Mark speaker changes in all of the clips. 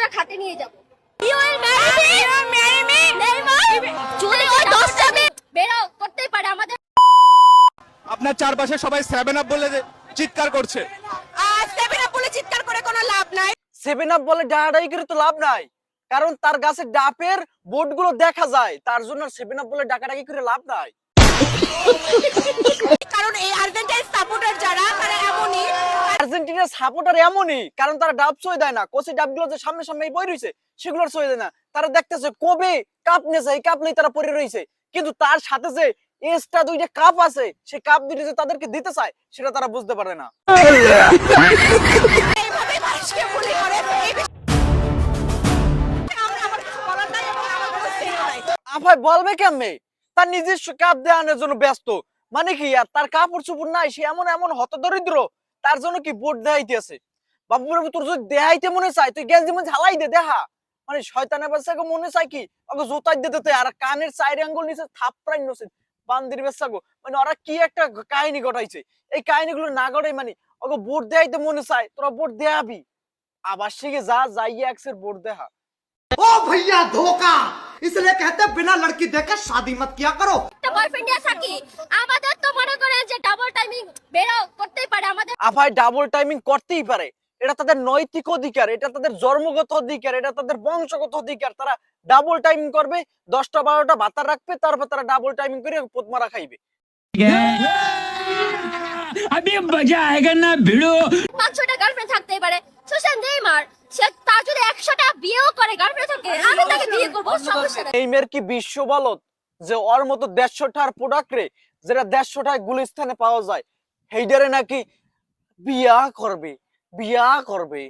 Speaker 1: সোজা খাতে নিয়ে যাব। You will marry me? Neymar যদি ওই 10টা বেরো করতেই পারে আমাদের।
Speaker 2: আপনার চারপাশে সবাই 7 আপ বলে চিৎকার করছে।
Speaker 1: 7 আপ বলে চিৎকার করে কোনো লাভ নাই।
Speaker 3: 7 আপ বলে ডাহাডাহি করে তো লাভ নাই, কারণ তার গাছের ডাবের বোর্ডগুলো দেখা যায়, তার জন্য 7 আপ বলে ডাকাডাকি করে লাভ নাই।
Speaker 1: কারণ এই আর্জেন্টিনার সাপোর্টার যারা তারা এমনই,
Speaker 3: আর্জেন্টিনার সাপোর্টার এমনই, কারণ তারা ডাব সই দেয় না, কোচি ডাবগুলো যে সামনে সামনে বই রইছে সেগুলোর সই দেয় না। তারা দেখতেছে কবে কাপ নেছে, এই কাপ নেই তারা পড়ে রইছে, কিন্তু তার সাথে যে এক্সট্রা দুইটা কাপ আছে, সেই কাপ দুইটা যে তাদেরকে দিতে চায় সেটা তারা বুঝতে পারে না।
Speaker 1: এইভাবে মানুষকে বুলি করে। আমরা আমার কিছু বলার নাই এবং আমার কোনো সেই নাই।
Speaker 3: আফাই বলবে কেমনে, তার নিজস্ব কাপ দেওয়ানোর জন্য ব্যস্ত, মানে কি আর তার কাপড় চোপড় নাই, সে এমন এমন হতদরিদ্র, তার জন্য কি বোট দেখাইতে আছে। বাবু বাবু তোর যদি দেখাইতে মনে চায় তুই গ্যাস দিয়ে ঝালাই দে দেখা, মানে শয়তানের বাচ্চাকে মনে চায় কি ওকে জোতাই দিতে আর কানের চাইর আঙ্গুল নিচে থাপড়াই নছে বান্দির বাচ্চাগো, মানে ওরা কি একটা কাহিনী ঘটাইছে। এই কাহিনীগুলো না ঘটাই মানে ওকে বোট দেখাইতে মনে চায়, তোরা বোট দেখাবি, আবার শিখে যা যাইয়া একসের বোট দেখা।
Speaker 4: ओ भैया धोखा, इसलिए कहते हैं बिना लड़की देखे शादी मत किया करो।
Speaker 1: একটা বয়ফ্রেন্ড নিয়ে থাকি, আমাদের তো মনে করে যে ডাবল টাইমিং বেরো করতেই পারে আমাদের।
Speaker 3: আফাই ডাবল টাইমিং করতেই পারে, এটা তাদের নৈতিক অধিকার, এটা তাদের জন্মগত অধিকার, এটা তাদের বংশগত অধিকার। তারা ডাবল টাইমিং করবে, 10টা 12টা ভাতা রাখবে, তারপর তারা ডাবল টাইমিং করে পোতমারা খাইবে।
Speaker 5: अभी मजा आएगा ना भिड़ो।
Speaker 1: 5-6টা গার্লফ্রেন্ড থাকতেই পারে। সুশান্ত নেইমার সে তার যদি 100টা বিয়েও করে গার্লফ্রেন্ড থাকে, আমি তাকে বিয়ে করব, সমস্যা নাই।
Speaker 3: নেইমার কি বিশ্ব বলদ যে ওর মতো 150টার প্রোডাক্ট রে, যেটা 150টায় গুলিস্তানে পাওয়া যায়, হেইডারে নাকি বিয়া করবে, বিয়া করবে।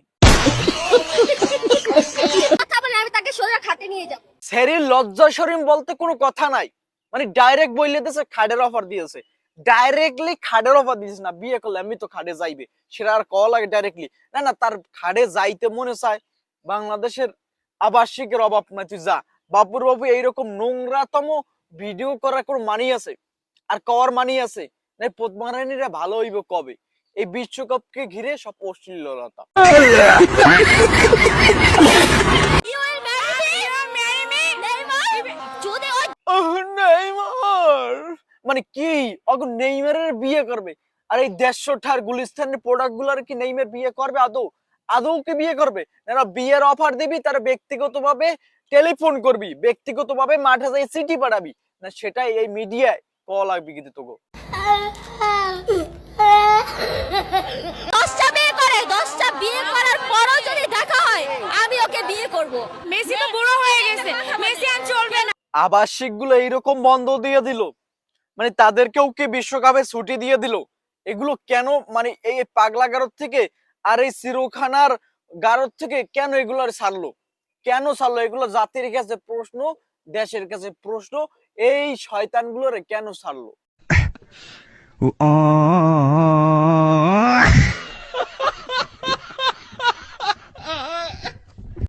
Speaker 1: কথা বলে আমি তাকে সোজা খাতে নিয়ে যাব।
Speaker 3: শরীর লজ্জা শরীম বলতে কোনো কথা নাই, মানে ডাইরেক্ট বইলে দিয়েছে খাডের অফার দিয়েছে, ডাইরেক্টলি খাডের অফার দিয়েছে না বিয়ে করলে আমি তো খাডে যাইবে, সেটা আর কল লাগে ডাইরেক্টলি না, না তার খাডে যাইতে মনে চায়, বাংলাদেশের আবাসিকের অভাব নাই, তুই যা। বাপুর বাবু এইরকম নোংরাতম ভিডিও করার কোন মানি আছে আর কর মানি আছে না? পদ্মারানীরা ভালো হইব কবে? এই বিশ্বকাপকে ঘিরে সব অশ্লীলতা।
Speaker 1: You will marry me? Neymar যদি ওই
Speaker 3: নেইমার মানে কি অগো নেইমারের বিয়ে করবে? আর এই 150টার গুলিস্তানের প্রোডাক্ট গুলার কি নেইমার বিয়ে করবে? আদৌ আদৌ কি বিয়ে করবে? না বিয়ের অফার দিবি, তার ব্যক্তিগতভাবে টেলিফোন করবি, ব্যক্তিগতভাবে মাঠে যাই চিঠি পাঠাবি, না সেটাই এই মিডিয়ায় কল লাগবে কিন্তু তোগো।
Speaker 1: 10টা বিয়ে করে, 10টা বিয়ে করার পরও যদি দেখা হয় আমি ওকে বিয়ে করব। মেসি তো বুড়ো হয়ে গেছে, মেসি আর চলবে না।
Speaker 3: আবাসিক গুলো এইরকম বন্ধ দিয়ে দিল, মানে তাদেরকেও কি বিশ্বকাপে ছুটি দিয়ে দিল? এগুলো কেন, মানে এই পাগলা গারদ থেকে আর এই চিরখানার গারদ থেকে কেন এগুলো ছাড়লো? কেন ছাড়লো? এগুলো জাতির কাছে প্রশ্ন, দেশের কাছে প্রশ্ন, এই শয়তানগুলোরে কেন ছাড়লো?